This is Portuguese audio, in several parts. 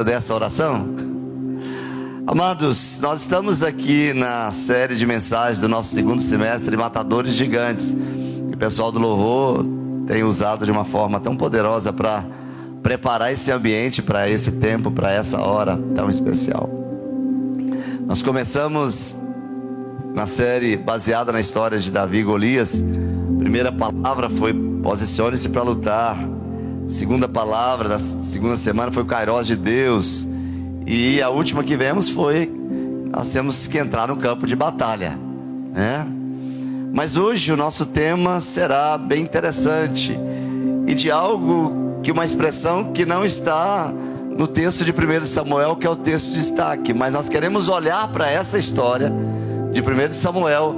dessa oração? Amados, nós estamos aqui na série de mensagens do nosso segundo semestre, Matadores Gigantes. E o pessoal do louvor tem usado de uma forma tão poderosa para preparar esse ambiente para esse tempo, para essa hora tão especial. Nós começamos na série baseada na história de Davi e Golias. A primeira palavra foi posicione-se para lutar. Segunda palavra da segunda semana foi o Kairos de Deus. E a última que vemos foi: nós temos que entrar no campo de batalha, né? Mas hoje o nosso tema será bem interessante, e de algo que, uma expressão que não está no texto de 1 Samuel, que é o texto de destaque. Mas nós queremos olhar para essa história de 1 Samuel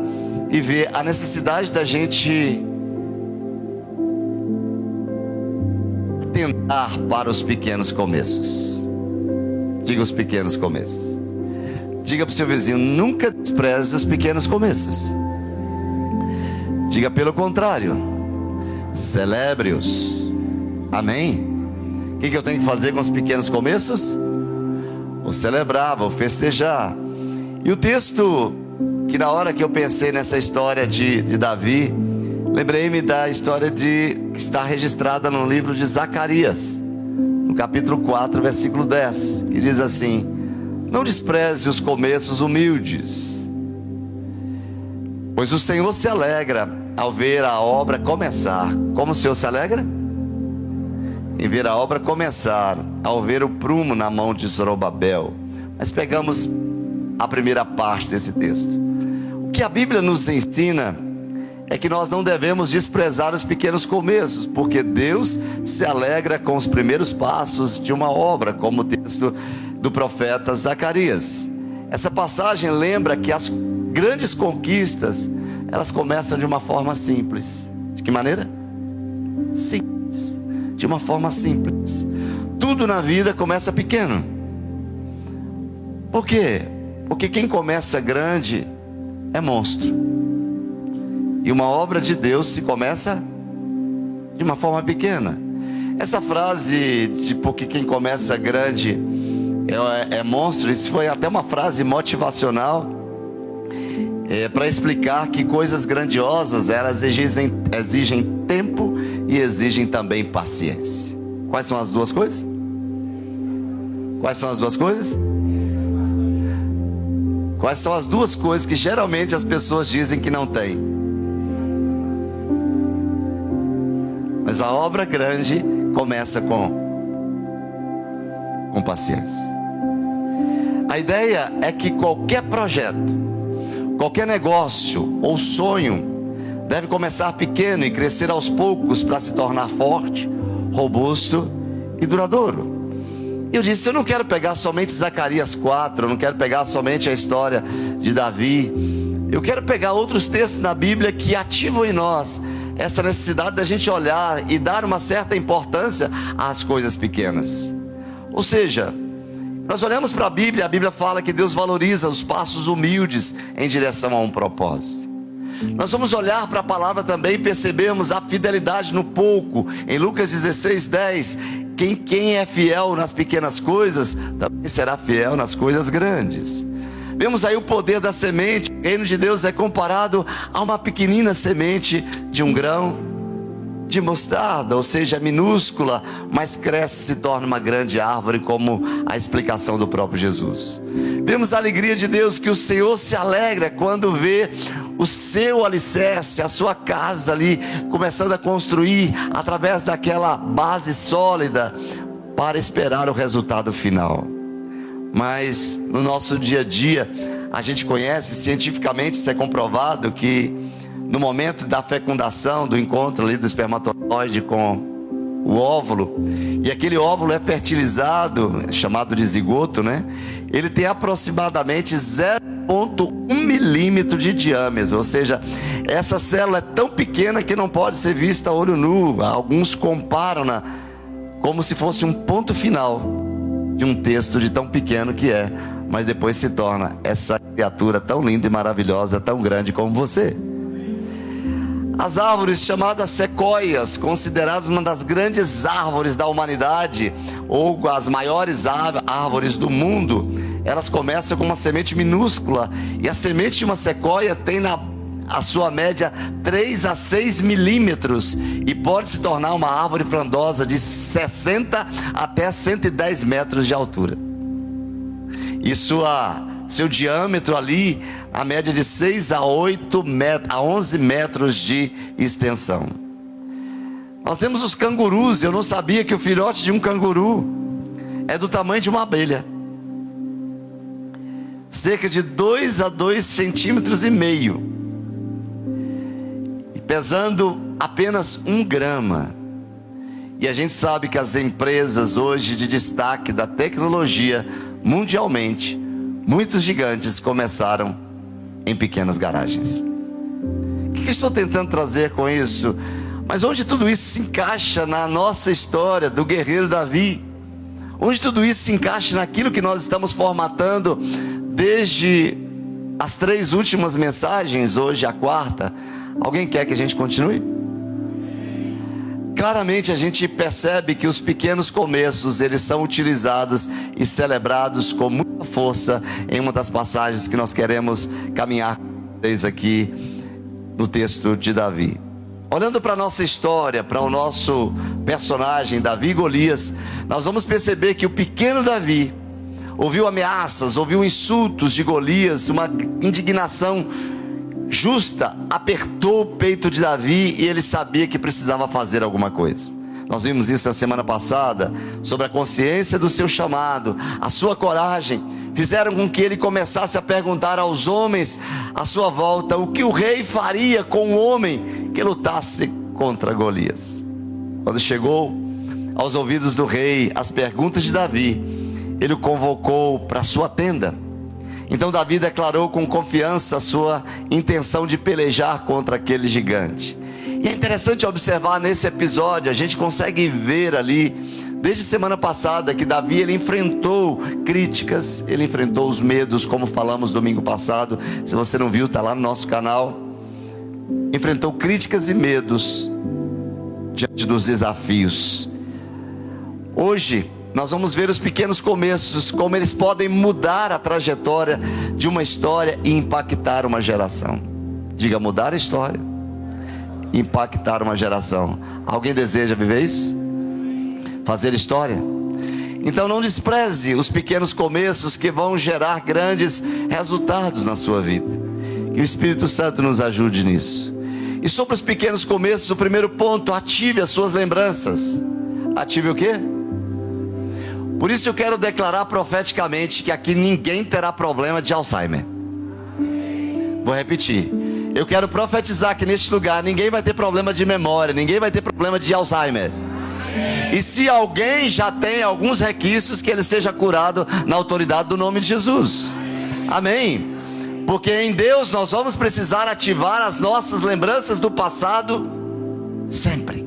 e ver a necessidade da gente tentar para os pequenos começos. Diga os pequenos começos. Diga para o seu vizinho: nunca despreze os pequenos começos. Diga pelo contrário, celebre-os. Amém? O que eu tenho que fazer com os pequenos começos? Vou celebrar, vou festejar. E o texto que, na hora que eu pensei nessa história de Davi, lembrei-me da história que está registrada no livro de Zacarias, no capítulo 4, versículo 10, que diz assim: não despreze os começos humildes, pois o Senhor se alegra ao ver a obra começar. Como o Senhor se alegra? Em ver a obra começar, ao ver o prumo na mão de Zorobabel. Mas pegamos a primeira parte desse texto. O que a Bíblia nos ensina é que nós não devemos desprezar os pequenos começos, porque Deus se alegra com os primeiros passos de uma obra, como o texto do profeta Zacarias. Essa passagem lembra que as grandes conquistas, elas começam de uma forma simples. De que maneira? Simples. De uma forma simples. Tudo na vida começa pequeno. Por quê? Porque quem começa grande é monstro. E uma obra de Deus se começa de uma forma pequena. Essa frase de porque quem começa grande é monstro, isso foi até uma frase motivacional, para explicar que coisas grandiosas, elas exigem tempo e exigem também paciência. Quais são as duas coisas? Quais são as duas coisas? Quais são as duas coisas que geralmente as pessoas dizem que não têm? Mas a obra grande começa com paciência. A ideia é que qualquer projeto, qualquer negócio ou sonho deve começar pequeno e crescer aos poucos para se tornar forte, robusto e duradouro. Eu disse: eu não quero pegar somente Zacarias 4, eu não quero pegar somente a história de Davi. Eu quero pegar outros textos na Bíblia que ativam em nós essa necessidade da gente olhar e dar uma certa importância às coisas pequenas. Ou seja, nós olhamos para a Bíblia fala que Deus valoriza os passos humildes em direção a um propósito. Nós vamos olhar para a palavra também e percebemos a fidelidade no pouco. Em Lucas 16, 10, quem é fiel nas pequenas coisas, também será fiel nas coisas grandes. Vemos aí o poder da semente. O reino de Deus é comparado a uma pequenina semente de um grão de mostarda, ou seja, minúscula, mas cresce e se torna uma grande árvore, como a explicação do próprio Jesus. Vemos a alegria de Deus, que o Senhor se alegra quando vê o seu alicerce, a sua casa ali, começando a construir através daquela base sólida, para esperar o resultado final. Mas no nosso dia a dia, a gente conhece, cientificamente isso é comprovado, que no momento da fecundação, do encontro ali do espermatozoide com o óvulo, e aquele óvulo é fertilizado, chamado de zigoto, né? Ele tem aproximadamente 0,1 milímetro de diâmetro, ou seja, essa célula é tão pequena que não pode ser vista a olho nu. Alguns comparam-na como se fosse um ponto final de um texto de tão pequeno que é, mas depois se torna essa criatura tão linda e maravilhosa, tão grande como você. As árvores chamadas sequoias, consideradas uma das grandes árvores da humanidade, ou as maiores árvores do mundo, elas começam com uma semente minúscula, e a semente de uma sequoia tem a sua média 3 a 6 milímetros, e pode se tornar uma árvore frondosa de 60 até 110 metros de altura. E seu diâmetro ali, a média de 6 a 8 metros, a 11 metros de extensão. Nós temos os cangurus. Eu não sabia que o filhote de um canguru é do tamanho de uma abelha. Cerca de 2 a 2,5 centímetros. E pesando apenas 1 grama. E a gente sabe que as empresas hoje de destaque da tecnologia mundialmente, muitos gigantes começaram em pequenas garagens. O que eu estou tentando trazer com isso? Mas onde tudo isso se encaixa na nossa história do guerreiro Davi? Onde tudo isso se encaixa naquilo que nós estamos formatando desde as 3 últimas mensagens, hoje a 4ª? Alguém quer que a gente continue? Claramente a gente percebe que os pequenos começos, eles são utilizados e celebrados com muita força em uma das passagens que nós queremos caminhar com vocês aqui no texto de Davi. Olhando para a nossa história, para o nosso personagem Davi e Golias, nós vamos perceber que o pequeno Davi ouviu ameaças, ouviu insultos de Golias, uma indignação justa apertou o peito de Davi, e ele sabia que precisava fazer alguma coisa. Nós vimos isso na semana passada, sobre a consciência do seu chamado, a sua coragem, fizeram com que ele começasse a perguntar aos homens à sua volta o que o rei faria com um homem que lutasse contra Golias. Quando chegou aos ouvidos do rei as perguntas de Davi, ele o convocou para sua tenda. Então Davi declarou com confiança a sua intenção de pelejar contra aquele gigante. E é interessante observar nesse episódio, a gente consegue ver ali, desde semana passada, que Davi ele enfrentou críticas, ele enfrentou os medos, como falamos domingo passado. Se você não viu, está lá no nosso canal. Enfrentou críticas e medos diante dos desafios. Hoje nós vamos ver os pequenos começos, como eles podem mudar a trajetória de uma história e impactar uma geração. Diga, mudar a história, impactar uma geração. Alguém deseja viver isso? Fazer história? Então não despreze os pequenos começos que vão gerar grandes resultados na sua vida. Que o Espírito Santo nos ajude nisso. E sobre os pequenos começos, o primeiro ponto: ative as suas lembranças. Ative o quê? Por isso eu quero declarar profeticamente que aqui ninguém terá problema de Alzheimer. Vou repetir. Eu quero profetizar que neste lugar ninguém vai ter problema de memória, ninguém vai ter problema de Alzheimer. E se alguém já tem alguns requisitos, que ele seja curado na autoridade do nome de Jesus. Amém. Porque em Deus nós vamos precisar ativar as nossas lembranças do passado sempre.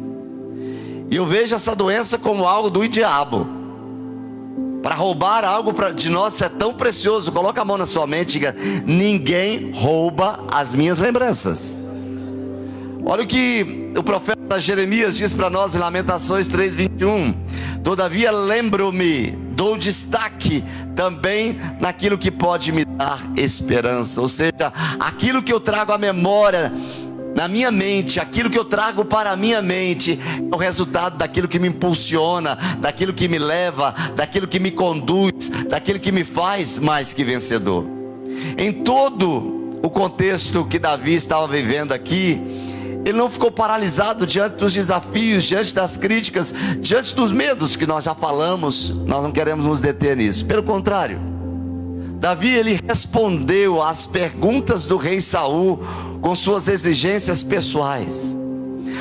E eu vejo essa doença como algo do diabo. Para roubar algo de nós é tão precioso. Coloca a mão na sua mente e diga: ninguém rouba as minhas lembranças. Olha o que o profeta Jeremias diz para nós em Lamentações 3:21. Todavia lembro-me, dou destaque também naquilo que pode me dar esperança. Ou seja, aquilo que eu trago à memória na minha mente, aquilo que eu trago para a minha mente, é o resultado daquilo que me impulsiona, daquilo que me leva, daquilo que me conduz, daquilo que me faz mais que vencedor. Em todo o contexto que Davi estava vivendo aqui, ele não ficou paralisado diante dos desafios, diante das críticas, diante dos medos que nós já falamos. Nós não queremos nos deter nisso. Pelo contrário, Davi ele respondeu às perguntas do rei Saul com suas exigências pessoais.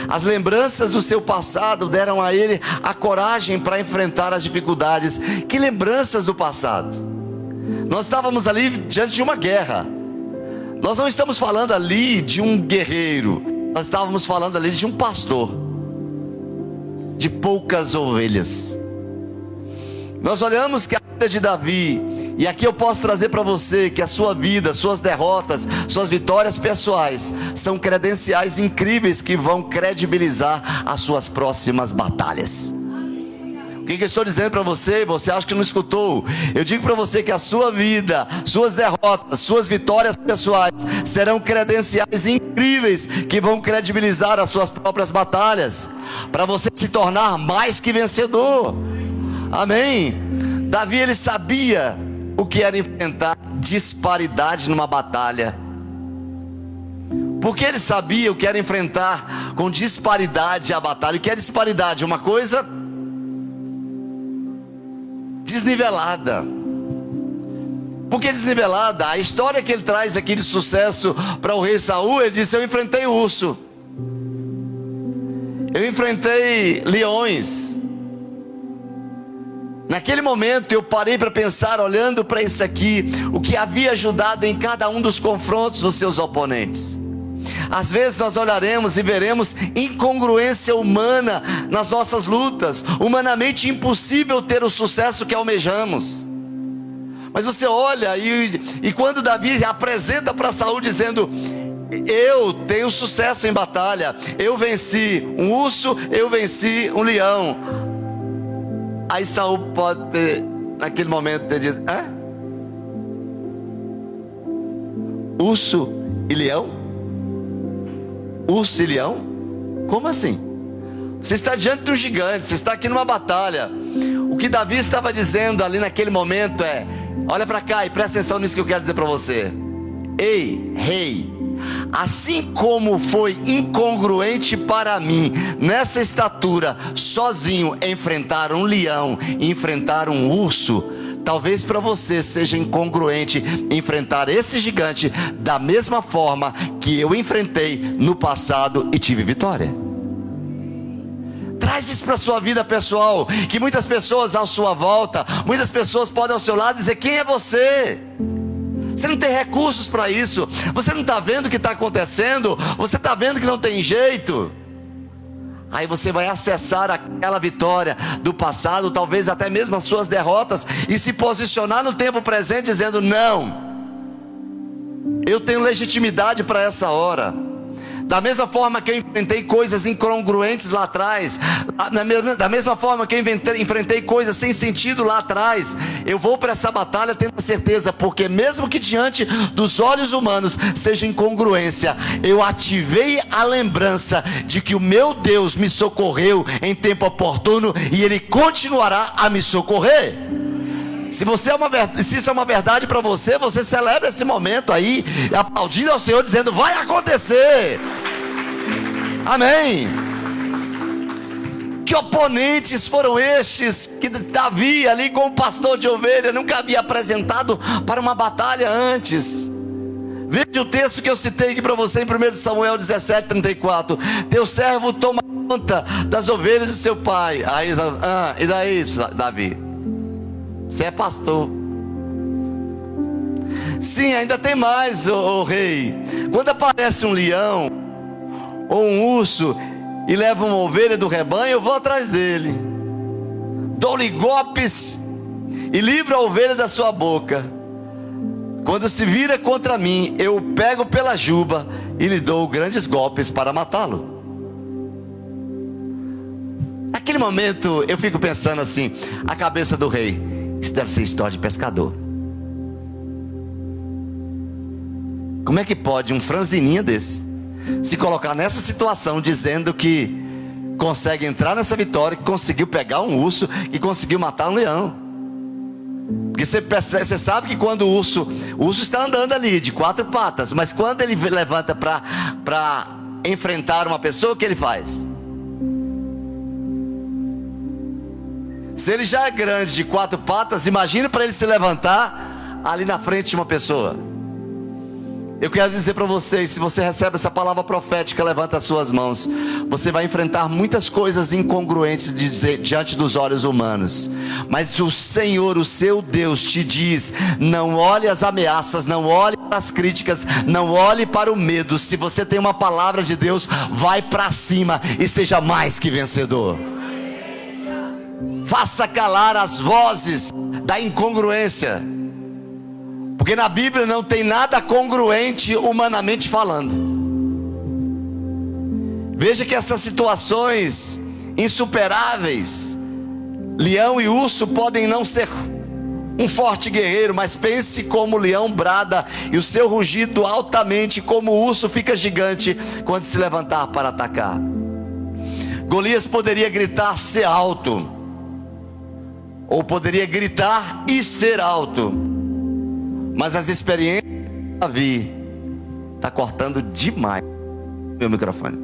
As lembranças do seu passado deram a ele a coragem para enfrentar as dificuldades. Que lembranças do passado? Nós estávamos ali diante de uma guerra. Nós não estamos falando ali de um guerreiro. Nós estávamos falando ali de um pastor de poucas ovelhas. Nós olhamos que a vida de Davi E aqui eu posso trazer para você que a sua vida, suas derrotas, suas vitórias pessoais são credenciais incríveis que vão credibilizar as suas próximas batalhas. O que eu estou dizendo para você? Você acha que não escutou? Eu digo para você que a sua vida, suas derrotas, suas vitórias pessoais serão credenciais incríveis que vão credibilizar as suas próprias batalhas, para você se tornar mais que vencedor. Amém? Davi, ele sabia o que era enfrentar disparidade numa batalha. Porque ele sabia o que era enfrentar com disparidade a batalha. O que é disparidade? Uma coisa desnivelada. Por que desnivelada? A história que ele traz aqui de sucesso para o rei Saul, ele disse: eu enfrentei o urso, eu enfrentei leões. Naquele momento eu parei para pensar, olhando para isso aqui, o que havia ajudado em cada um dos confrontos dos seus oponentes. Às vezes nós olharemos e veremos incongruência humana nas nossas lutas. Humanamente impossível ter o sucesso que almejamos. Mas você olha e quando Davi apresenta para Saul dizendo: eu tenho sucesso em batalha, eu venci um urso, eu venci um leão. Aí Saul pode ter, naquele momento, ter dito: hã? Urso e leão? Urso e leão? Como assim? Você está diante de um gigante, você está aqui numa batalha. O que Davi estava dizendo ali naquele momento é: olha para cá e presta atenção nisso que eu quero dizer para você. Ei, rei, assim como foi incongruente para mim, nessa estatura, sozinho, enfrentar um leão, enfrentar um urso, talvez para você seja incongruente enfrentar esse gigante da mesma forma que eu enfrentei no passado e tive vitória. Traz isso para a sua vida pessoal, que muitas pessoas à sua volta, muitas pessoas podem ao seu lado dizer: quem é você? Você não tem recursos para isso, você não está vendo o que está acontecendo, você está vendo que não tem jeito. Aí você vai acessar aquela vitória do passado, talvez até mesmo as suas derrotas, e se posicionar no tempo presente dizendo: não, eu tenho legitimidade para essa hora. Da mesma forma que eu enfrentei coisas incongruentes lá atrás, da mesma forma que eu enfrentei coisas sem sentido lá atrás, eu vou para essa batalha tendo a certeza, porque mesmo que diante dos olhos humanos seja incongruência, eu ativei a lembrança de que o meu Deus me socorreu em tempo oportuno e Ele continuará a me socorrer. Se isso é uma verdade para você, você celebra esse momento aí, aplaudindo ao Senhor, dizendo: vai acontecer. Amém. Que oponentes foram estes que Davi, ali como pastor de ovelha, nunca havia apresentado para uma batalha antes? Veja o texto que eu citei aqui para você em 1 Samuel 17:34. Teu servo toma conta das ovelhas de seu pai. Aí, e daí, Davi? Você é pastor. Sim, ainda tem mais, ô rei. Quando aparece um leão ou um urso e leva uma ovelha do rebanho, eu vou atrás dele, dou-lhe golpes e livro a ovelha da sua boca. Quando se vira contra mim, eu o pego pela juba e lhe dou grandes golpes para matá-lo. Naquele momento eu fico pensando assim, a cabeça do rei: isso deve ser história de pescador. Como é que pode um franzininha desse se colocar nessa situação, dizendo que consegue entrar nessa vitória, que conseguiu pegar um urso, que conseguiu matar um leão? Porque você sabe que quando o urso está andando ali de 4 patas, mas quando ele levanta para enfrentar uma pessoa, o que ele faz? Se ele já é grande de 4 patas, imagina para ele se levantar ali na frente de uma pessoa. Eu quero dizer para vocês, se você recebe essa palavra profética, levanta as suas mãos. Você vai enfrentar muitas coisas incongruentes diante dos olhos humanos, mas o Senhor, o seu Deus, te diz: não olhe as ameaças, não olhe para as críticas, não olhe para o medo. Se você tem uma palavra de Deus, vai para cima e seja mais que vencedor. Faça calar as vozes da incongruência. Porque na Bíblia não tem nada congruente humanamente falando. Veja que essas situações insuperáveis, leão e urso podem não ser um forte guerreiro, mas pense como o leão brada e o seu rugido altamente, como o urso fica gigante quando se levantar para atacar. Golias poderia gritar, ser alto, ou poderia gritar e ser alto, mas as experiências de Davi, está cortando demais meu microfone,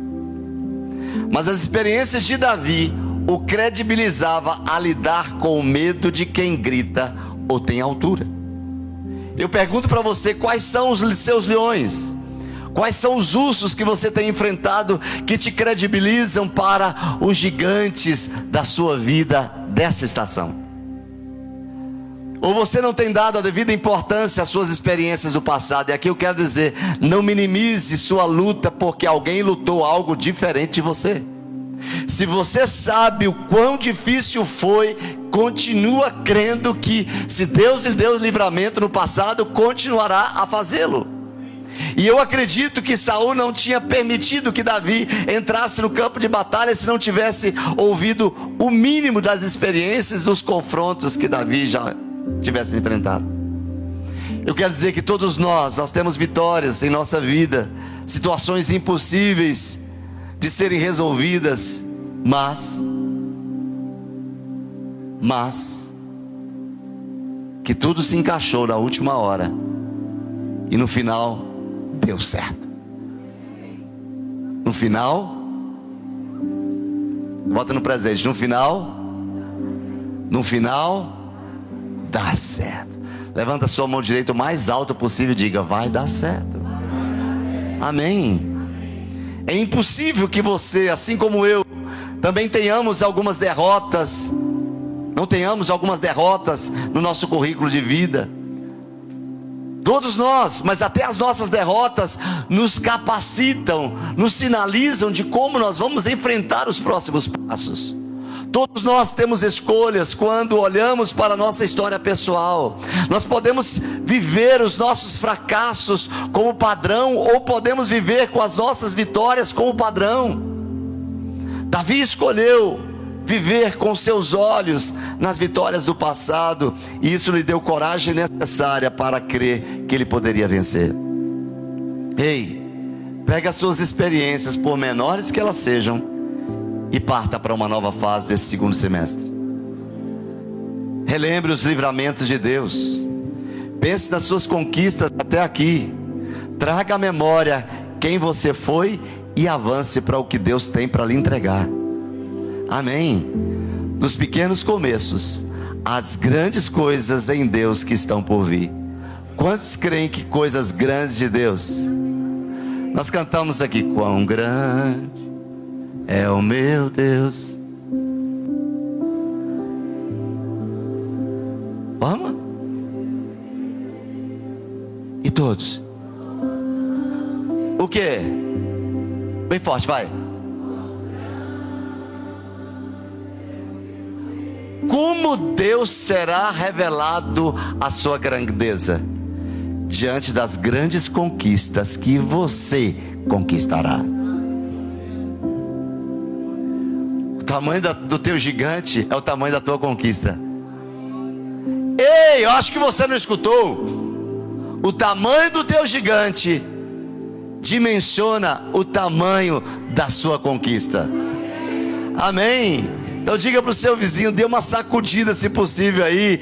mas as experiências de Davi o credibilizava a lidar com o medo de quem grita ou tem altura. Eu pergunto para você, quais são os seus leões? Quais são os ursos que você tem enfrentado que te credibilizam para os gigantes da sua vida dessa estação? Ou você não tem dado a devida importância às suas experiências do passado? E aqui eu quero dizer, não minimize sua luta porque alguém lutou algo diferente de você. Se você sabe o quão difícil foi, continua crendo que se Deus lhe deu livramento no passado, continuará a fazê-lo. E eu acredito que Saul não tinha permitido que Davi entrasse no campo de batalha se não tivesse ouvido o mínimo das experiências, dos confrontos que Davi já tivesse enfrentado. Eu quero dizer que todos nós temos vitórias em nossa vida, situações impossíveis de serem resolvidas, mas que tudo se encaixou na última hora e no final deu certo. No final, bota no presente, no final dá certo. Levanta sua mão direita o mais alto possível e diga, vai dar certo. Amém. É impossível que você, assim como eu, também tenhamos algumas derrotas, não tenhamos algumas derrotas no nosso currículo de vida. Todos nós, mas até as nossas derrotas nos capacitam, nos sinalizam de como nós vamos enfrentar os próximos passos. Todos nós temos escolhas quando olhamos para a nossa história pessoal. Nós podemos viver os nossos fracassos como padrão, ou podemos viver com as nossas vitórias como padrão. Davi escolheu viver com seus olhos nas vitórias do passado, e isso lhe deu coragem necessária para crer que ele poderia vencer. Ei, pega as suas experiências, por menores que elas sejam, e parta para uma nova fase desse segundo semestre. Relembre os livramentos de Deus. Pense nas suas conquistas até aqui. Traga à memória quem você foi e avance para o que Deus tem para lhe entregar. Amém. Dos pequenos começos às grandes coisas em Deus que estão por vir. Quantos creem que coisas grandes de Deus? Nós cantamos aqui, quão grande é o meu Deus. Vamos? E todos? O quê? Bem forte, vai. Como Deus será revelado a sua grandeza? Diante das grandes conquistas que você conquistará. O tamanho do teu gigante é o tamanho da tua conquista. Ei, eu acho que você não escutou. O tamanho do teu gigante dimensiona o tamanho da sua conquista. Amém. Então diga para o seu vizinho, dê uma sacudida se possível aí,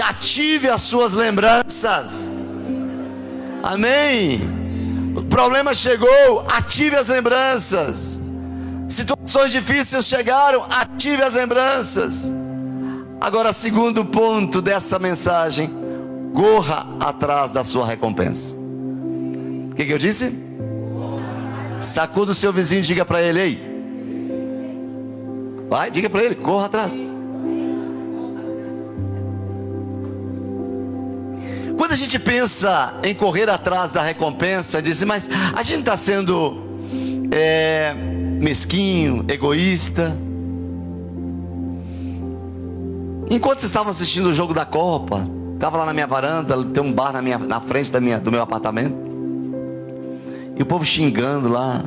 ative as suas lembranças. Amém. O problema chegou, ative as lembranças. Situações difíceis chegaram, ative as lembranças. Agora, segundo ponto dessa mensagem, corra atrás da sua recompensa. O que eu disse? Sacuda o seu vizinho e diga para ele, ei, vai, diga para ele, corra atrás. Quando a gente pensa em correr atrás da recompensa, diz, mas a gente está sendo mesquinho, egoísta. Enquanto vocês estavam assistindo o jogo da Copa, Estava lá na minha varanda, tem um bar na frente do meu apartamento. E o povo xingando lá.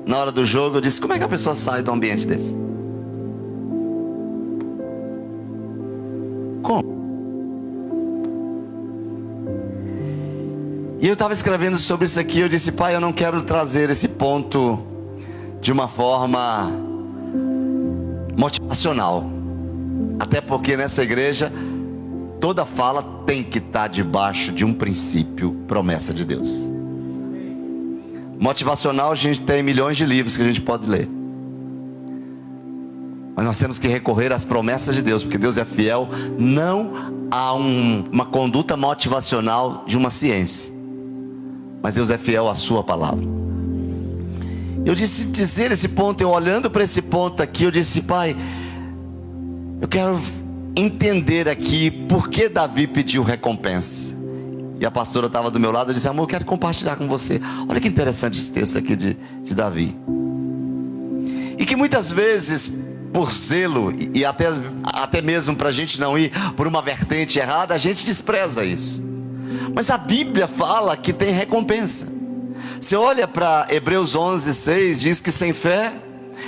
Na hora do jogo, eu disse: como é que a pessoa sai de um ambiente desse? Como? E eu estava escrevendo sobre isso aqui. Eu disse: pai, eu não quero trazer esse ponto de uma forma motivacional. Até porque nessa igreja, toda fala tem que estar debaixo de um princípio, promessa de Deus. Motivacional, a gente tem milhões de livros que a gente pode ler. Mas nós temos que recorrer às promessas de Deus, porque Deus é fiel. Não há uma conduta motivacional de uma ciência, mas Deus é fiel à sua palavra. Eu disse dizer esse ponto, eu olhando para esse ponto aqui, eu disse: pai, eu quero entender aqui por que Davi pediu recompensa. E a pastora estava do meu lado, eu disse: amor, eu quero compartilhar com você. Olha que interessante esse texto aqui de Davi. E que muitas vezes, por zelo, e até mesmo para a gente não ir por uma vertente errada, a gente despreza isso. Mas a Bíblia fala que tem recompensa. Você olha para Hebreus 11:6, diz que sem fé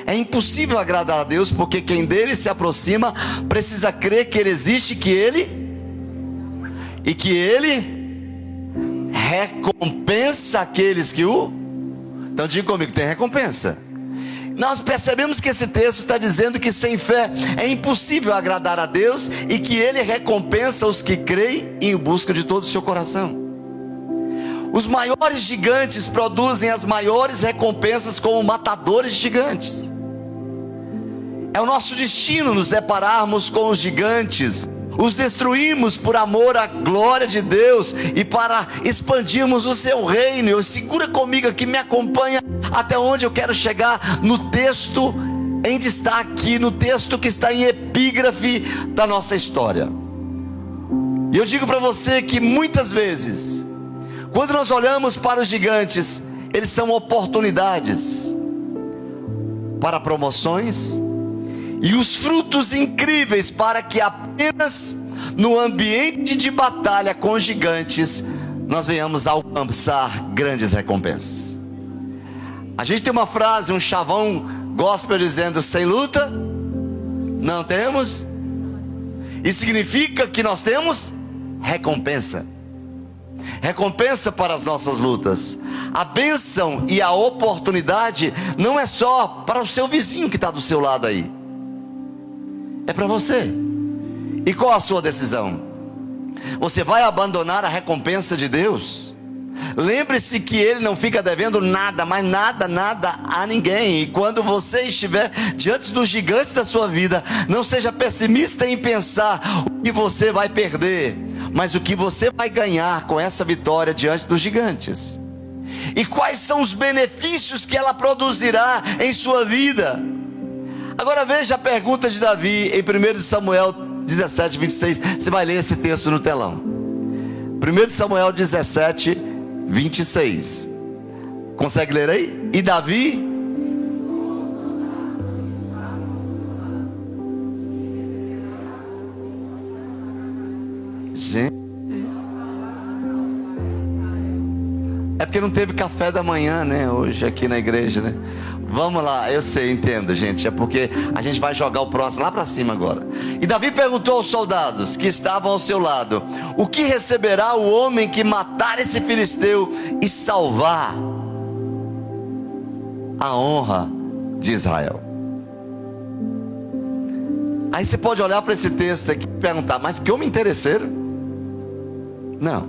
é impossível agradar a Deus, porque quem dele se aproxima precisa crer que ele existe, que ele recompensa aqueles que o... Então diga comigo, tem recompensa. Nós percebemos que esse texto está dizendo que sem fé é impossível agradar a Deus, e que ele recompensa os que creem em busca de todo o seu coração. Os maiores gigantes produzem as maiores recompensas como matadores de gigantes. É o nosso destino nos depararmos com os gigantes. Os destruímos por amor à glória de Deus e para expandirmos o seu reino. Eu segura comigo aqui, me acompanha até onde eu quero chegar no texto em destaque, no texto que está em epígrafe da nossa história. E eu digo para você que muitas vezes, quando nós olhamos para os gigantes, eles são oportunidades para promoções e os frutos incríveis para que apenas no ambiente de batalha com gigantes nós venhamos a alcançar grandes recompensas. A gente tem uma frase, um chavão gospel dizendo: sem luta não temos. Isso significa que nós temos recompensa. Recompensa para as nossas lutas. A bênção e a oportunidade não é só para o seu vizinho que está do seu lado aí, é para você. E qual a sua decisão? Você vai abandonar a recompensa de Deus? Lembre-se que Ele não fica devendo nada, mas nada a ninguém. E quando você estiver diante dos gigantes da sua vida, não seja pessimista em pensar o que você vai perder, mas o que você vai ganhar com essa vitória diante dos gigantes. E quais são os benefícios que ela produzirá em sua vida? Agora veja a pergunta de Davi em 1 Samuel 17, 26. Você vai ler esse texto no telão. 1 Samuel 17, 26. Consegue ler aí? E Davi... Gente, é porque não teve café da manhã, né? Hoje aqui na igreja, né? Vamos lá, eu sei, entendo, gente. É porque a gente vai jogar o próximo lá para cima agora. E Davi perguntou aos soldados que estavam ao seu lado: o que receberá o homem que matar esse filisteu e salvar a honra de Israel? Aí você pode olhar para esse texto aqui e perguntar: mas que homem interesseiro? Não,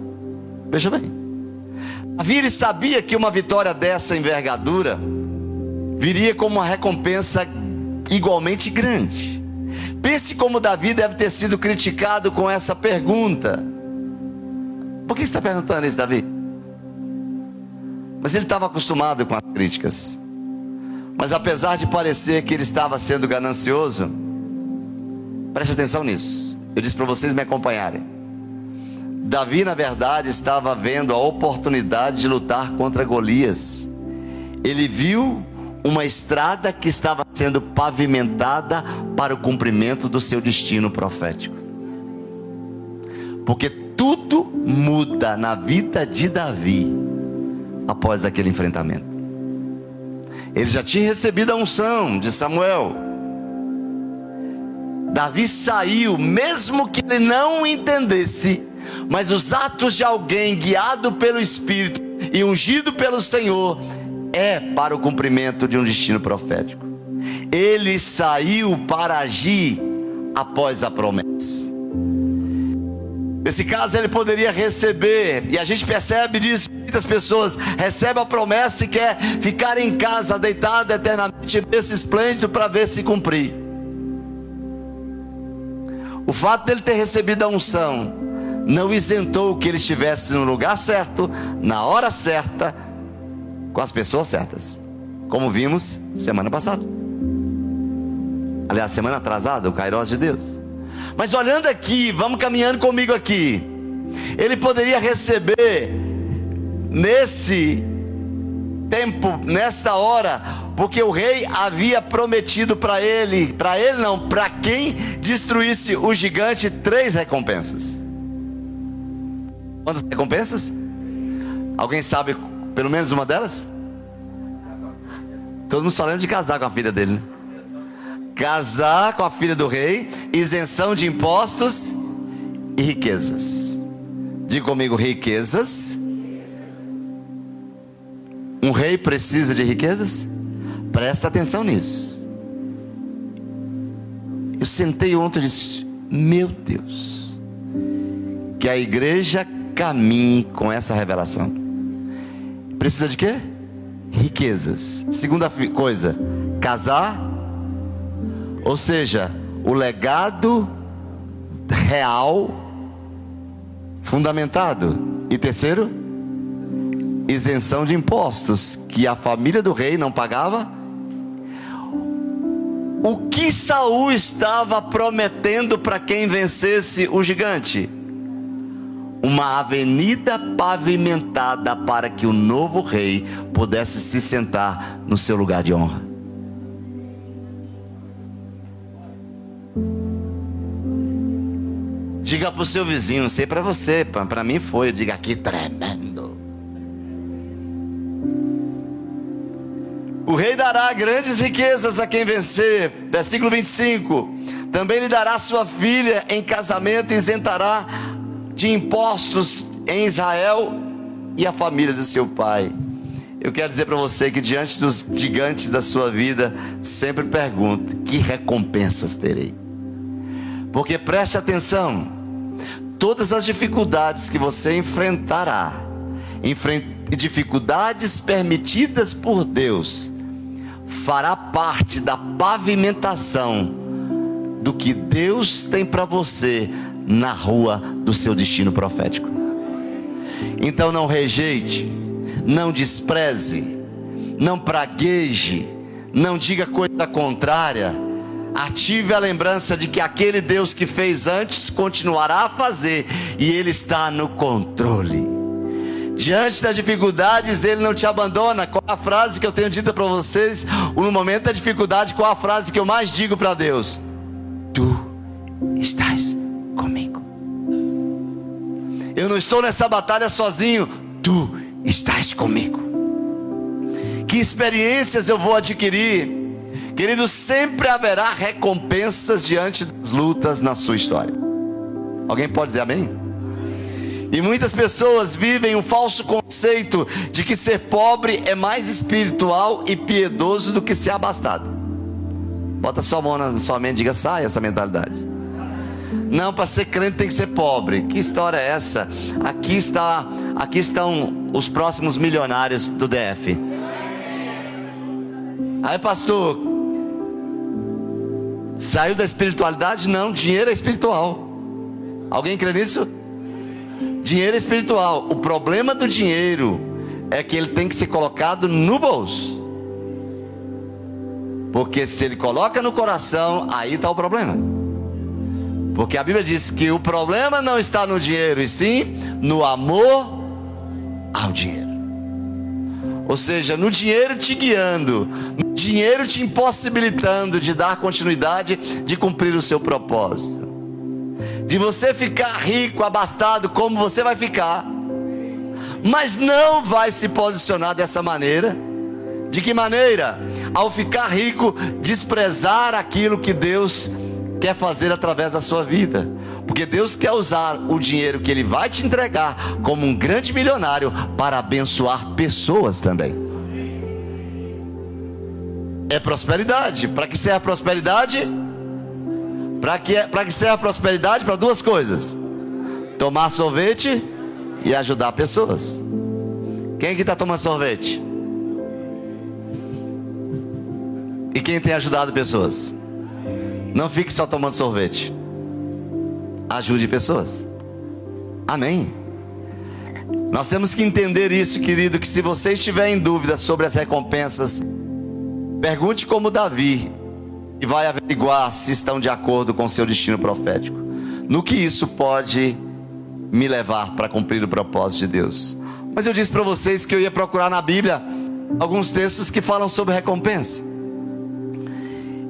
veja bem, Davi, ele sabia que uma vitória dessa envergadura viria como uma recompensa igualmente grande. Pense como Davi deve ter sido criticado com essa pergunta. Por que você está perguntando isso, Davi? Mas ele estava acostumado com as críticas. Mas apesar de parecer que ele estava sendo ganancioso, preste atenção nisso. Eu disse para vocês me acompanharem. Davi, na verdade, estava vendo a oportunidade de lutar contra Golias. Ele viu uma estrada que estava sendo pavimentada para o cumprimento do seu destino profético. Porque tudo muda na vida de Davi após aquele enfrentamento. Ele já tinha recebido a unção de Samuel. Davi saiu, mesmo que ele não entendesse, mas os atos de alguém guiado pelo Espírito e ungido pelo Senhor é para o cumprimento de um destino profético. Ele saiu para agir após a promessa. Nesse caso ele poderia receber, e a gente percebe disso, muitas pessoas recebem a promessa e quer ficar em casa deitado eternamente nesse esplêndido para ver se cumprir. O fato dele ter recebido a unção não isentou que ele estivesse no lugar certo, na hora certa, com as pessoas certas, como vimos semana passada. Aliás, semana atrasada, o Kairos de Deus. Mas olhando aqui, vamos caminhando comigo aqui. Ele poderia receber nesse tempo, nesta hora, porque o rei havia prometido para quem destruísse o gigante, 3 recompensas. Quantas recompensas? Alguém sabe pelo menos uma delas? Todo mundo só lembra de casar com a filha dele, né? Casar com a filha do rei, isenção de impostos e riquezas. Diga comigo, riquezas. Um rei precisa de riquezas? Presta atenção nisso. Eu sentei ontem e disse: meu Deus, que a igreja caminhe com essa revelação. Precisa de quê? Riquezas. Segunda coisa, casar. Ou seja, o legado real fundamentado. E terceiro, isenção de impostos, que a família do rei não pagava. O que Saul estava prometendo para quem vencesse o gigante? Uma avenida pavimentada para que o novo rei pudesse se sentar no seu lugar de honra. Diga para o seu vizinho, não sei para você, para mim foi. Diga: que tremendo. O rei dará grandes riquezas a quem vencer. Versículo 25. Também lhe dará sua filha em casamento e isentará de impostos em Israel e a família do seu pai. Eu quero dizer para você que diante dos gigantes da sua vida, sempre pergunte: que recompensas terei? Porque preste atenção, todas as dificuldades que você enfrentará, dificuldades permitidas por Deus, fará parte da pavimentação do que Deus tem para você na rua do seu destino profético. Então não rejeite, não despreze, não pragueje, não diga coisa contrária. Ative a lembrança de que aquele Deus que fez antes continuará a fazer, e Ele está no controle. Diante das dificuldades, Ele não te abandona. Qual a frase que eu tenho dito para vocês? No momento da dificuldade, qual a frase que eu mais digo para Deus? Tu estás comigo. Eu não estou nessa batalha sozinho. Tu estás comigo. Que experiências eu vou adquirir? Querido, sempre haverá recompensas diante das lutas na sua história. Alguém pode dizer amém? E muitas pessoas vivem um falso conceito de que ser pobre é mais espiritual e piedoso do que ser abastado. Bota sua mão na sua mente e diga: sai essa mentalidade. Não, para ser crente tem que ser pobre. Que história é essa? Aqui estão os próximos milionários do DF. Aí, pastor, saiu da espiritualidade? Não, dinheiro é espiritual. Alguém crê nisso? Dinheiro é espiritual. O problema do dinheiro é que ele tem que ser colocado no bolso. Porque se ele coloca no coração, aí está o problema. Porque a Bíblia diz que o problema não está no dinheiro, e sim no amor ao dinheiro. Ou seja, no dinheiro te guiando, no dinheiro te impossibilitando de dar continuidade, de cumprir o seu propósito. de você ficar rico, abastado, como você vai ficar, mas não vai se posicionar dessa maneira. De que maneira? Ao ficar rico, desprezar aquilo que Deus quer fazer através da sua vida. Porque Deus quer usar o dinheiro que Ele vai te entregar como um grande milionário para abençoar pessoas também. É prosperidade. Para que serve a prosperidade? Para que serve a prosperidade? Para duas coisas: tomar sorvete e ajudar pessoas. Quem aqui está tomando sorvete? E quem tem ajudado pessoas? Não fique só tomando sorvete. Ajude pessoas. Amém. Nós temos que entender isso, querido, que se você estiver em dúvida sobre as recompensas, pergunte como Davi, e vai averiguar se estão de acordo com o seu destino profético. No que isso pode me levar para cumprir o propósito de Deus. Mas eu disse para vocês que eu ia procurar na Bíblia alguns textos que falam sobre recompensa.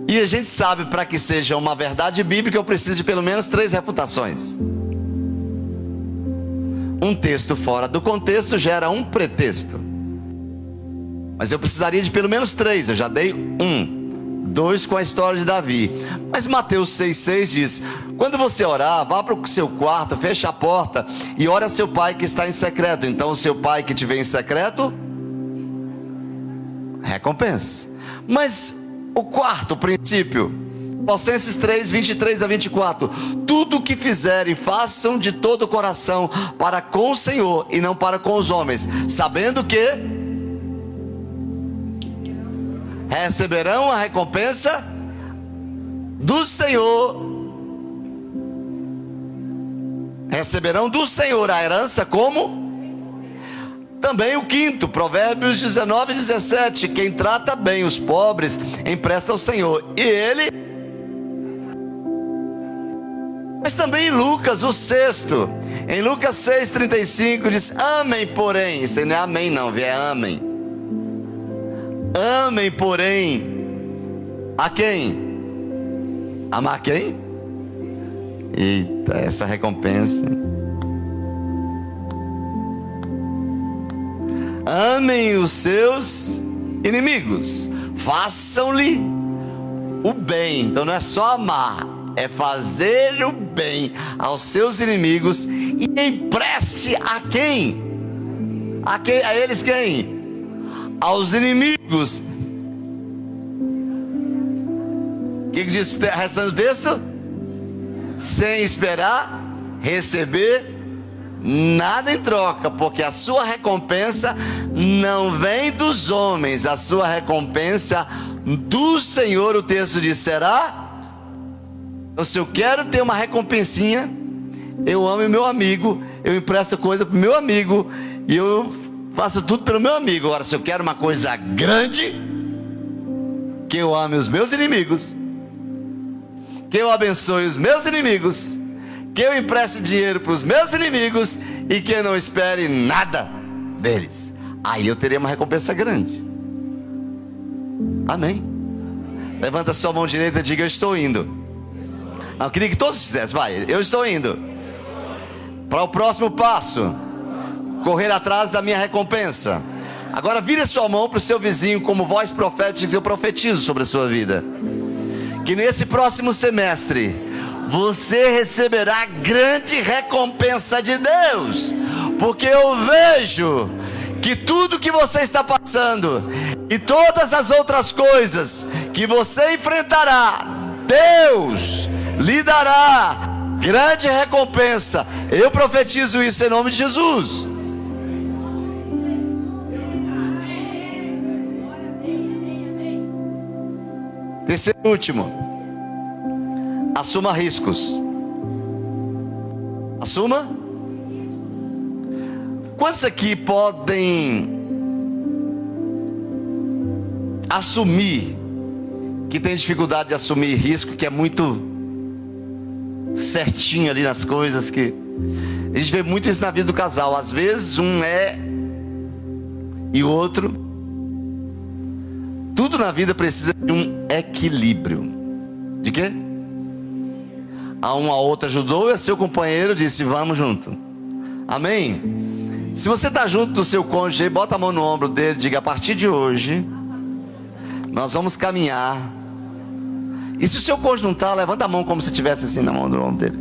E a gente sabe, para que seja uma verdade bíblica, eu preciso de pelo menos 3 refutações. Um texto fora do contexto gera um pretexto. Mas eu precisaria de pelo menos 3. Eu já dei 2 com a história de Davi. Mas Mateus 6,6 diz: quando você orar, vá para o seu quarto, feche a porta e ore a seu pai que está em secreto. Então o seu pai que te vê em secreto recompensa. Mas o quarto princípio, Colossenses 3, 23 a 24: tudo o que fizerem, façam de todo o coração para com o Senhor e não para com os homens, sabendo que receberão a recompensa do Senhor. Receberão do Senhor a herança como? Também o quinto, Provérbios 19, 17: quem trata bem os pobres, empresta ao Senhor, e Ele. Mas também em Lucas, o sexto, em Lucas 6, 35, diz: amem, porém, isso aí não é amém não, é amem. Amem, porém, a quem? Amar quem? Eita, essa recompensa. Amem os seus inimigos, façam-lhe o bem. Então não é só amar, é fazer o bem aos seus inimigos. E empreste a quem? A eles quem? Aos inimigos. O que diz o restante do texto? Sem esperar receber nada em troca, porque a sua recompensa não vem dos homens, a sua recompensa do Senhor. O texto diz: será? Então, se eu quero ter uma recompensinha, eu amo o meu amigo, eu empresto coisa para o meu amigo e eu faço tudo pelo meu amigo. Agora, se eu quero uma coisa grande, que eu ame os meus inimigos, que eu abençoe os meus inimigos, que eu empreste dinheiro para os meus inimigos e que eu não espere nada deles, aí eu teria uma recompensa grande. Amém? Levanta sua mão direita e diga: eu estou indo. Não, eu queria que todos fizessem. Vai, eu estou indo para o próximo passo, correr atrás da minha recompensa. Agora vire sua mão para o seu vizinho como voz profética. Eu profetizo sobre a sua vida que nesse próximo semestre você receberá grande recompensa de Deus, porque eu vejo que tudo que você está passando e todas as outras coisas que você enfrentará, Deus lhe dará grande recompensa. Eu profetizo isso em nome de Jesus. Terceiro e último: assuma riscos. Assuma. Quantos aqui podem assumir que tem dificuldade de assumir risco, que é muito certinho ali nas coisas? Que a gente vê muito isso na vida do casal. Às vezes um é e o outro. Tudo na vida precisa de um equilíbrio. De quê? a uma outra ajudou e a seu companheiro disse: vamos junto. Amém? Se você está junto do seu cônjuge, bota a mão no ombro dele, diga: a partir de hoje nós vamos caminhar. E se o seu cônjuge não está, levanta a mão como se estivesse assim na mão do ombro dele.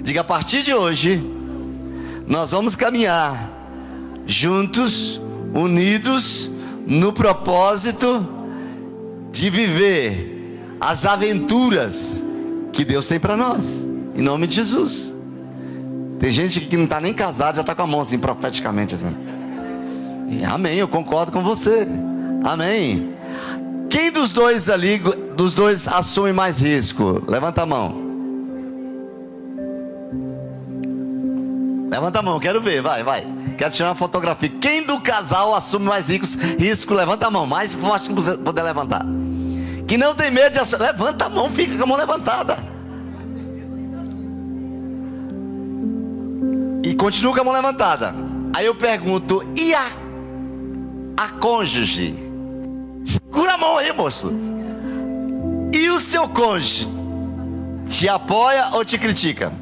Diga: a partir de hoje nós vamos caminhar juntos, unidos, no propósito de viver as aventuras que Deus tem para nós, em nome de Jesus. Tem gente que não está nem casada, já está com a mão assim, profeticamente assim. Amém, eu concordo com você. Amém. Quem dos dois ali, dos dois, assume mais risco? Levanta a mão. Levanta a mão, quero ver, vai. Quero tirar uma fotografia. Quem do casal assume mais risco? Levanta a mão, mais forte que você puder levantar. Que não tem medo de assumir, levanta a mão, fica com a mão levantada. E continua com a mão levantada. Aí eu pergunto: e a cônjuge? Segura a mão aí, moço. E o seu cônjuge te apoia ou te critica?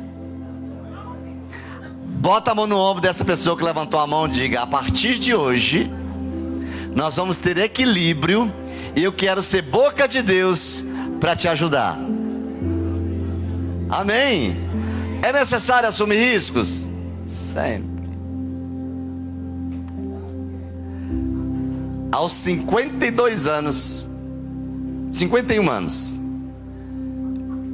Bota a mão no ombro dessa pessoa que levantou a mão e diga: a partir de hoje nós vamos ter equilíbrio e eu quero ser boca de Deus para te ajudar. Amém? É necessário assumir riscos? Sempre. Aos 52 anos, 51 anos,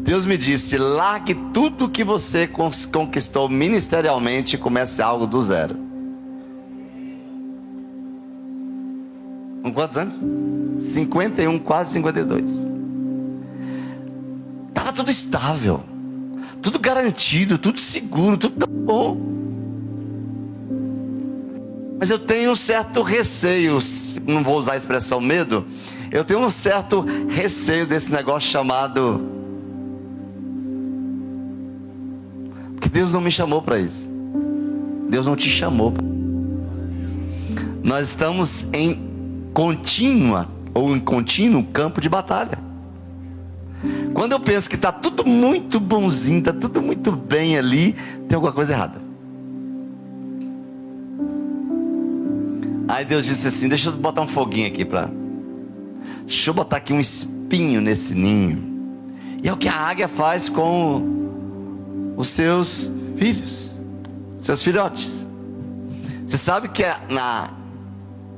Deus me disse: largue tudo que você conquistou ministerialmente e comece algo do zero. Com quantos anos? 51, quase 52. Estava tudo estável, tudo garantido, tudo seguro, tudo tão bom. Mas eu tenho um certo receio, não vou usar a expressão medo, eu tenho um certo receio desse negócio chamado... Porque Deus não me chamou para isso. Deus não te chamou. Nós estamos em contínuo campo de batalha. Quando eu penso que está tudo muito bonzinho, está tudo muito bem ali, tem alguma coisa errada. Aí Deus disse assim: deixa eu botar um foguinho aqui deixa eu botar aqui um espinho nesse ninho. E é o que a águia faz com os seus filhos, seus filhotes. Você sabe que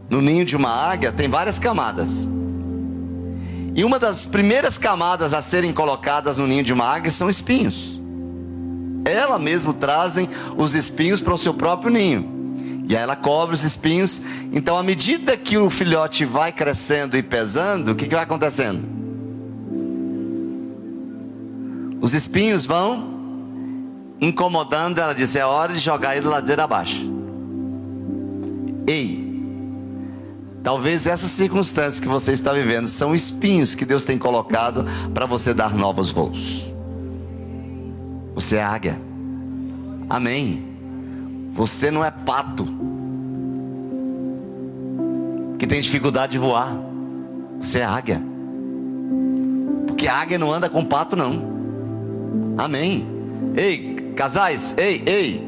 no ninho de uma águia tem várias camadas. E uma das primeiras camadas a serem colocadas no ninho de uma águia são espinhos. Ela mesma trazem os espinhos para o seu próprio ninho. E aí ela cobre os espinhos. Então, à medida que o filhote vai crescendo e pesando, o que vai acontecendo? Os espinhos vão incomodando. Ela diz: é hora de jogar ele ladeira abaixo. Ei, talvez essas circunstâncias que você está vivendo são espinhos que Deus tem colocado para você dar novos voos. Você é águia. Amém. Você não é pato que tem dificuldade de voar. Você é águia. Porque a águia não anda com pato, não. Amém. Ei, casais, ei,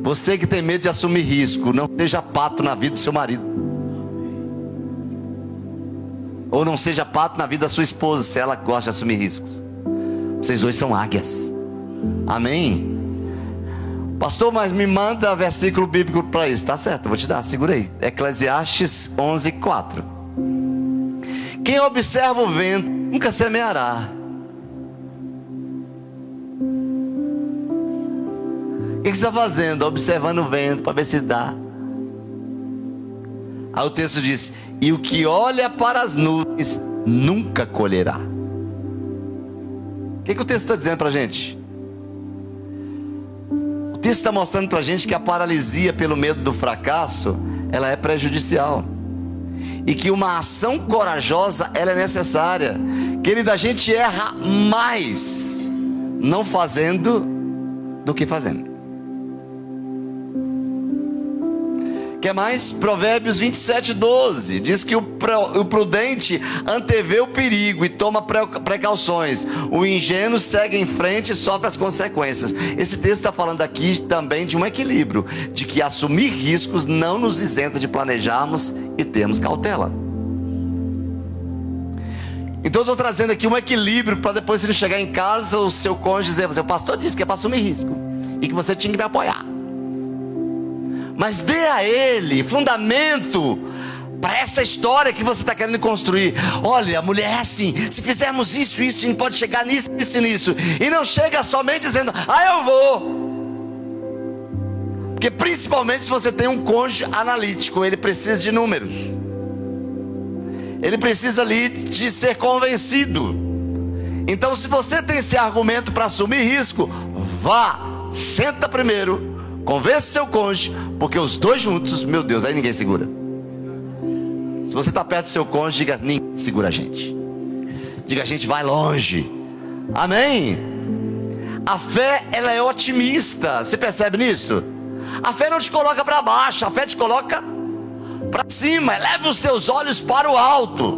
você que tem medo de assumir risco, não seja pato na vida do seu marido, ou não seja pato na vida da sua esposa, se ela gosta de assumir riscos. Vocês dois são águias. Amém. Pastor, mas me manda versículo bíblico para isso. Tá certo, eu vou te dar, segura aí. Eclesiastes 11:4. Quem observa o vento nunca semeará. O que você está fazendo? Observando o vento para ver se dá. Aí o texto diz: e o que olha para as nuvens nunca colherá. O que o texto está dizendo para a gente? O texto está mostrando para a gente que a paralisia pelo medo do fracasso, ela é prejudicial. E que uma ação corajosa, ela é necessária. Querida, a gente erra mais não fazendo do que fazendo. Quer mais? Provérbios 27:12 diz que o prudente antevê o perigo e toma precauções. O ingênuo segue em frente e sofre as consequências. Esse texto está falando aqui também de um equilíbrio, de que assumir riscos não nos isenta de planejarmos e termos cautela. Então eu estou trazendo aqui um equilíbrio para depois, se ele chegar em casa, o seu cônjuge dizer: o pastor disse que é para assumir risco e que você tinha que me apoiar. Mas dê a ele fundamento para essa história que você está querendo construir. Olha, a mulher é assim, se fizermos isso, a gente pode chegar nisso, isso e nisso. E não chega somente dizendo: eu vou. Porque principalmente se você tem um cônjuge analítico, ele precisa de números. Ele precisa ali de ser convencido. Então, se você tem esse argumento para assumir risco, vá, senta primeiro, convence seu cônjuge, porque os dois juntos, meu Deus, aí ninguém segura. Se você está perto do seu cônjuge, diga: ninguém segura a gente. Diga: a gente vai longe. Amém? A fé, ela é otimista. Você percebe nisso? A fé não te coloca para baixo, a fé te coloca para cima. Eleva os teus olhos para o alto,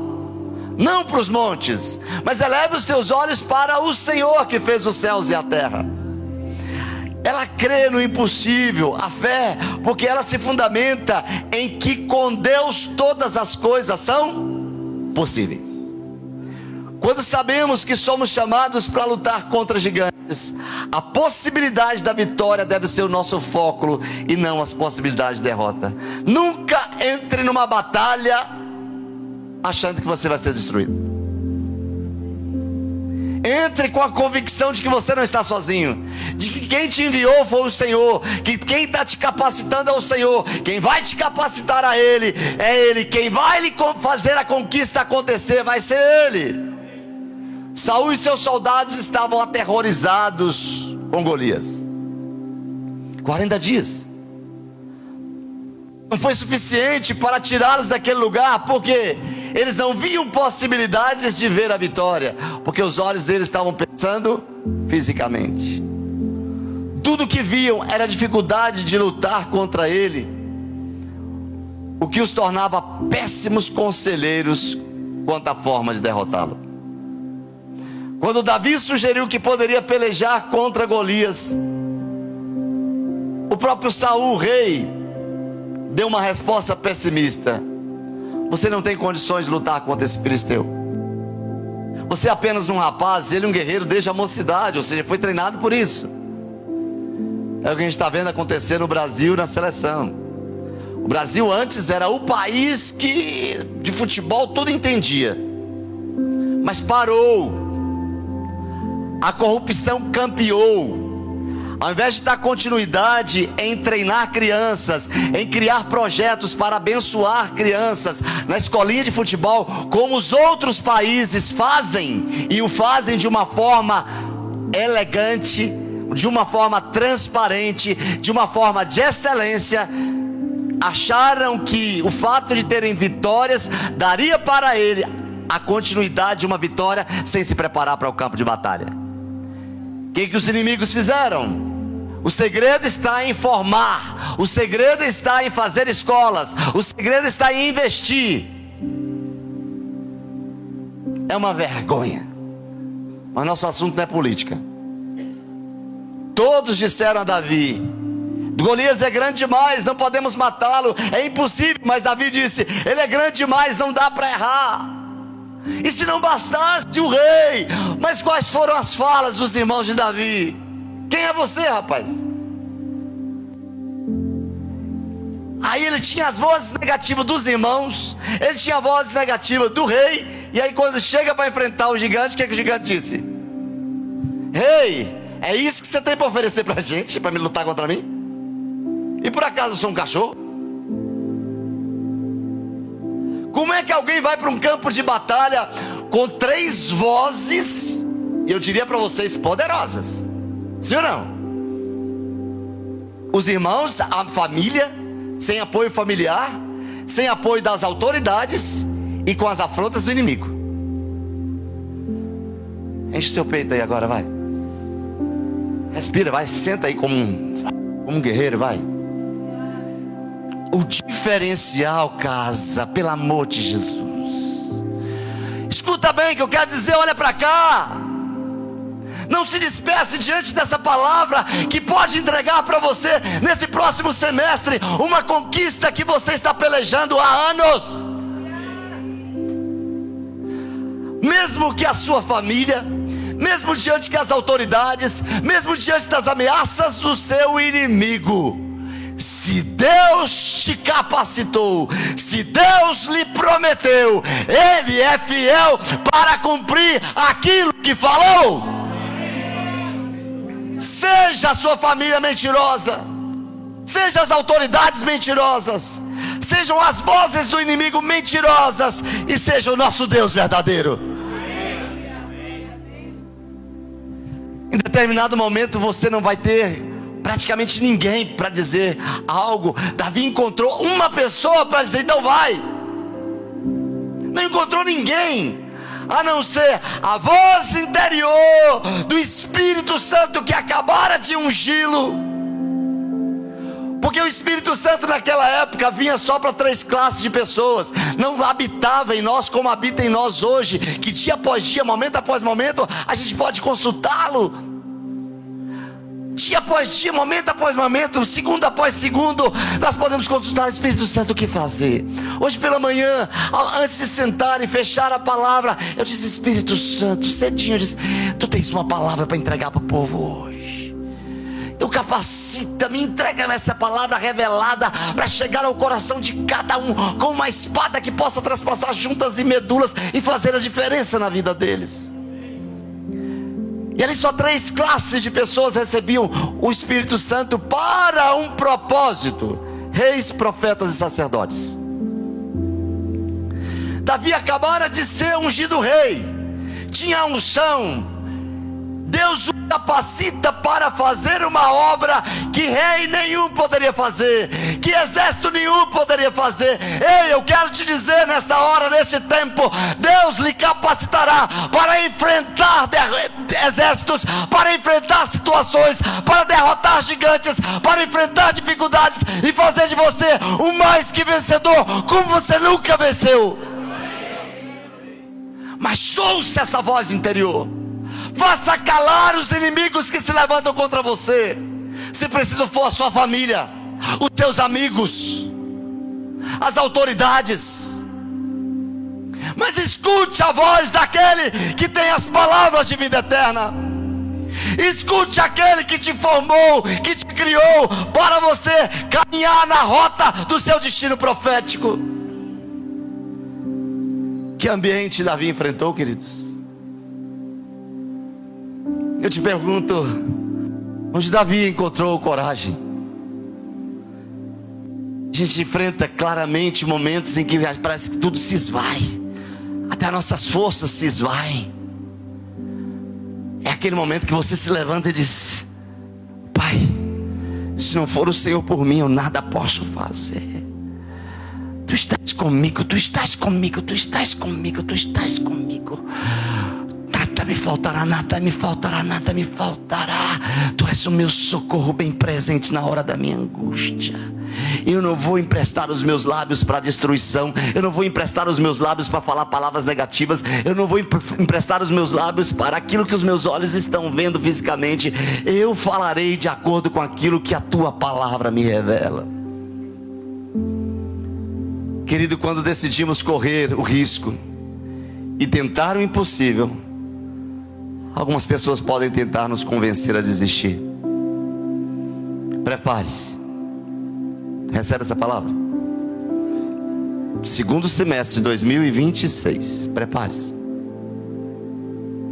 não para os montes, mas eleva os teus olhos para o Senhor que fez os céus e a terra. Ela crê no impossível, a fé, porque ela se fundamenta em que com Deus todas as coisas são possíveis. Quando sabemos que somos chamados para lutar contra gigantes, a possibilidade da vitória deve ser o nosso foco e não as possibilidades de derrota. Nunca entre numa batalha achando que você vai ser destruído. Entre com a convicção de que você não está sozinho, de que quem te enviou foi o Senhor, que quem está te capacitando é o Senhor, quem vai te capacitar é Ele, quem vai lhe fazer a conquista acontecer vai ser Ele. Saul e seus soldados estavam aterrorizados com Golias. 40 dias não foi suficiente para tirá-los daquele lugar, porque eles não viam possibilidades de ver a vitória, porque os olhos deles estavam pensando fisicamente. Tudo que viam era a dificuldade de lutar contra ele, o que os tornava péssimos conselheiros quanto à forma de derrotá-lo. Quando Davi sugeriu que poderia pelejar contra Golias, o próprio Saul, o rei, deu uma resposta pessimista: você não tem condições de lutar contra esse filisteu. Você é apenas um rapaz, ele um guerreiro desde a mocidade, ou seja, foi treinado por isso. É o que a gente está vendo acontecer no Brasil, na seleção. O Brasil antes era o país que de futebol tudo entendia, mas parou. A corrupção campeou. Ao invés de dar continuidade em treinar crianças, em criar projetos para abençoar crianças na escolinha de futebol, como os outros países fazem, e o fazem de uma forma elegante, de uma forma transparente, de uma forma de excelência, acharam que o fato de terem vitórias daria para ele a continuidade de uma vitória sem se preparar para o campo de batalha. O que os inimigos fizeram? O segredo está em formar, o segredo está em fazer escolas, o segredo está em investir. É uma vergonha, mas nosso assunto não é política. Todos disseram a Davi: Golias é grande demais, não podemos matá-lo, é impossível. Mas Davi disse: ele é grande demais, não dá para errar. E se não bastasse o rei, mas quais foram as falas dos irmãos de Davi? Quem é você, rapaz? Aí ele tinha as vozes negativas dos irmãos, ele tinha a voz negativa do rei. E aí quando chega para enfrentar o gigante, o que o gigante disse? Rei, é isso que você tem para oferecer para a gente, para me lutar contra mim? E por acaso eu sou um cachorro? Como é que alguém vai para um campo de batalha com 3 vozes, e eu diria para vocês, poderosas? Sim ou não? Os irmãos, a família, sem apoio familiar, sem apoio das autoridades e com as afrontas do inimigo. Enche o seu peito aí agora, vai. Respira, vai, senta aí como um guerreiro, vai. O diferencial, casa, pelo amor de Jesus. Escuta bem o que eu quero dizer, olha para cá. Não se despeça diante dessa palavra que pode entregar para você nesse próximo semestre uma conquista que você está pelejando há anos. Mesmo que a sua família, mesmo diante das autoridades, mesmo diante das ameaças do seu inimigo, se Deus te capacitou, se Deus lhe prometeu, Ele é fiel para cumprir aquilo que falou. Seja a sua família mentirosa, seja as autoridades mentirosas, sejam as vozes do inimigo mentirosas, e seja o nosso Deus verdadeiro. Em determinado momento você não vai ter praticamente ninguém para dizer algo. Davi encontrou uma pessoa para dizer: então vai. Não encontrou ninguém, a não ser a voz interior do Espírito Santo que acabara de ungí-lo. Porque o Espírito Santo naquela época vinha só para 3 classes de pessoas. Não habitava em nós como habita em nós hoje, que dia após dia, momento após momento, a gente pode consultá-lo. Dia após dia, momento após momento, segundo após segundo, nós podemos consultar o Espírito Santo o que fazer. Hoje pela manhã, antes de sentar e fechar a palavra, eu disse: Espírito Santo, cedinho, eu disse: tu tens uma palavra para entregar para o povo hoje. Então capacita, me entrega essa palavra revelada para chegar ao coração de cada um com uma espada que possa traspassar juntas e medulas e fazer a diferença na vida deles. E ali só 3 classes de pessoas recebiam o Espírito Santo para um propósito: reis, profetas e sacerdotes. Davi acabara de ser ungido rei, tinha a unção. Deus o capacita para fazer uma obra que rei nenhum poderia fazer, que exército nenhum poderia fazer. Ei, eu quero te dizer nessa hora, neste tempo, Deus lhe capacitará para enfrentar exércitos, para enfrentar situações, para derrotar gigantes, para enfrentar dificuldades e fazer de você um mais que vencedor, como você nunca venceu. Mas ouça essa voz interior. Faça calar os inimigos que se levantam contra você. Se preciso for a sua família, os seus amigos, as autoridades. Mas escute a voz daquele que tem as palavras de vida eterna. Escute aquele que te formou, que te criou para você caminhar na rota do seu destino profético. Que ambiente Davi enfrentou, queridos? Eu te pergunto, onde Davi encontrou coragem? A gente enfrenta claramente momentos em que parece que tudo se esvai, até nossas forças se esvaem. É aquele momento que você se levanta e diz: Pai, se não for o Senhor por mim, eu nada posso fazer. Tu estás comigo, tu estás comigo, tu estás comigo, tu estás comigo. Nada me faltará, nada me faltará, nada me faltará. Tu és o meu socorro bem presente na hora da minha angústia. Eu não vou emprestar os meus lábios para destruição. Eu não vou emprestar os meus lábios para falar palavras negativas. Eu não vou emprestar os meus lábios para aquilo que os meus olhos estão vendo fisicamente. Eu falarei de acordo com aquilo que a tua palavra me revela. Querido, quando decidimos correr o risco e tentar o impossível, algumas pessoas podem tentar nos convencer a desistir. Prepare-se. Recebe essa palavra? Segundo semestre de 2026. Prepare-se.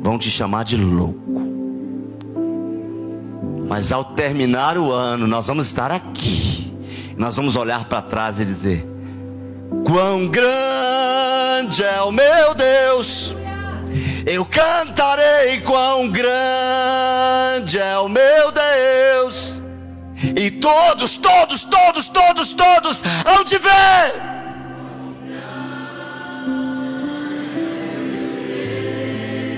Vão te chamar de louco. Mas ao terminar o ano, nós vamos estar aqui. Nós vamos olhar para trás e dizer: quão grande é o meu Deus! Eu cantarei quão grande é o meu Deus. E todos hão de ver.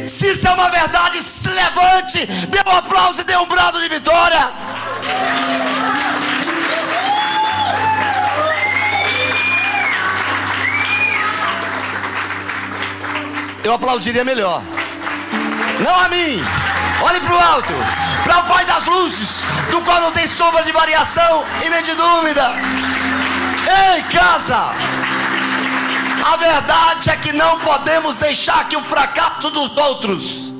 Se isso é uma verdade, se levante, dê um aplauso e dê um brado de vitória. eu aplaudiria melhor. Não a mim. Olhe para o alto, para o Pai das luzes, do qual não tem sombra de variação e nem de dúvida. Ei, casa! A verdade é que não podemos deixar que o fracasso dos outros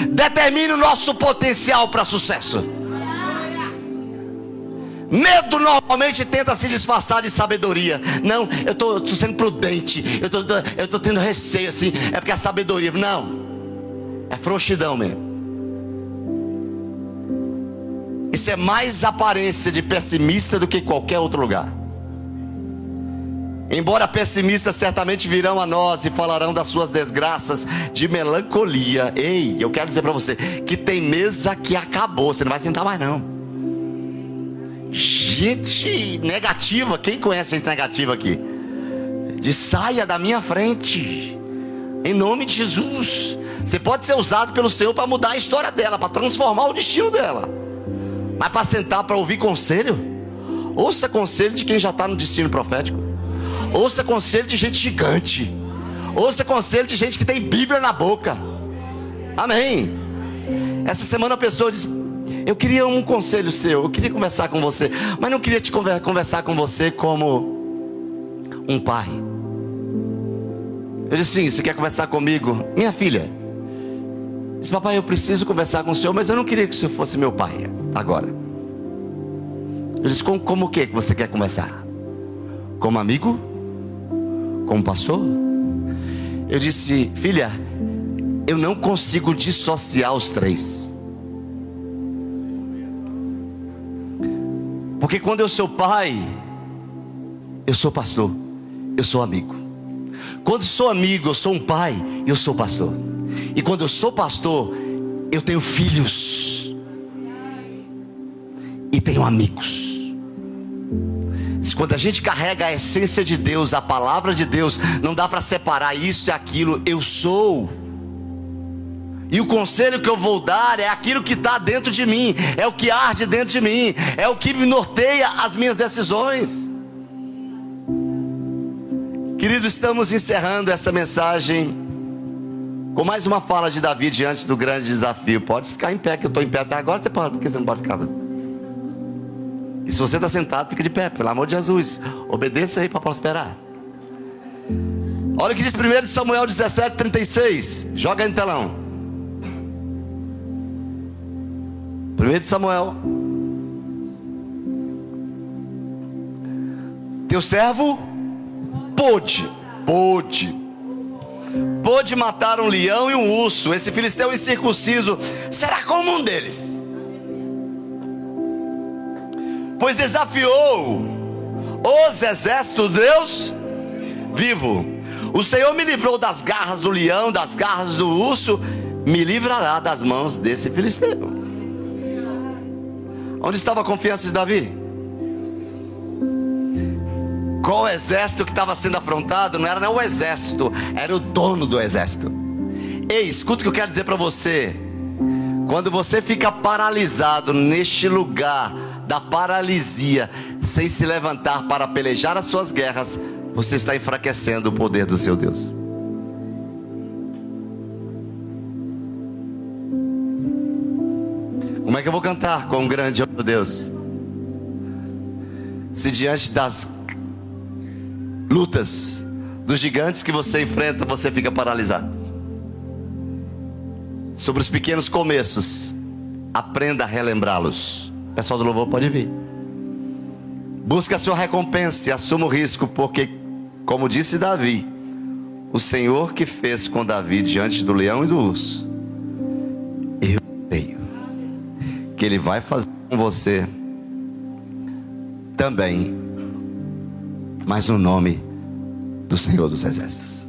determine o nosso potencial para sucesso. Medo normalmente tenta se disfarçar de sabedoria. Não, eu estou sendo prudente, eu estou tendo receio assim, é porque é sabedoria. Não, é frouxidão mesmo. Isso é mais aparência de pessimista do que qualquer outro lugar. Embora pessimistas certamente virão a nós e falarão das suas desgraças de melancolia. Ei, eu quero dizer para você que tem mesa que acabou, você não vai sentar mais não. Gente negativa, quem conhece gente negativa aqui? Saia da minha frente, em nome de Jesus. Você pode ser usado pelo Senhor para mudar a história dela, para transformar o destino dela. Mas para sentar para ouvir conselho? Ouça conselho de quem já está no destino profético. Ouça conselho de gente gigante. Ouça conselho de gente que tem Bíblia na boca. Amém. Essa semana a pessoa disse: eu queria um conselho seu, eu queria conversar com você, mas não queria conversar com você como um pai. Eu disse: sim, você quer conversar comigo? Minha filha disse: papai, eu preciso conversar com o senhor, mas eu não queria que o senhor fosse meu pai agora. Eu disse: como o que você quer conversar? Como amigo? Como pastor? Eu disse: filha, eu não consigo dissociar os três. Porque quando eu sou pai, eu sou pastor, eu sou amigo. Quando sou amigo, eu sou um pai, eu sou pastor. E quando eu sou pastor, eu tenho filhos e tenho amigos. Quando a gente carrega a essência de Deus, a palavra de Deus, não dá para separar isso e aquilo. Eu sou. E o conselho que eu vou dar é aquilo que está dentro de mim, é o que arde dentro de mim, é o que me norteia as minhas decisões. Queridos, estamos encerrando essa mensagem com mais uma fala de Davi diante do grande desafio. Pode ficar em pé, que eu estou em pé até agora. Você pode, porque você não pode ficar. E se você está sentado, fica de pé, pelo amor de Jesus. Obedeça aí para prosperar. Olha o que diz 1 Samuel 17:36. Joga aí no telão. 1 Samuel: teu servo pôde matar um leão e um urso. Esse filisteu incircunciso será como um deles, pois desafiou os exércitos de Deus vivo. O Senhor me livrou das garras do leão, das garras do urso, me livrará das mãos desse filisteu. Onde estava a confiança de Davi? Qual o exército que estava sendo afrontado? Não era nem o exército, era o dono do exército. Ei, escuta o que eu quero dizer para você. Quando você fica paralisado neste lugar da paralisia, sem se levantar para pelejar as suas guerras, você está enfraquecendo o poder do seu Deus. Como é que eu vou cantar com um grande ó Deus, se diante das lutas, dos gigantes que você enfrenta, você fica paralisado? Sobre os pequenos começos, aprenda a relembrá-los. O pessoal do louvor pode vir. Busque a sua recompensa e assuma o risco, porque, como disse Davi, o Senhor que fez com Davi diante do leão e do urso, eu creio que Ele vai fazer com você também, mas no nome do Senhor dos Exércitos.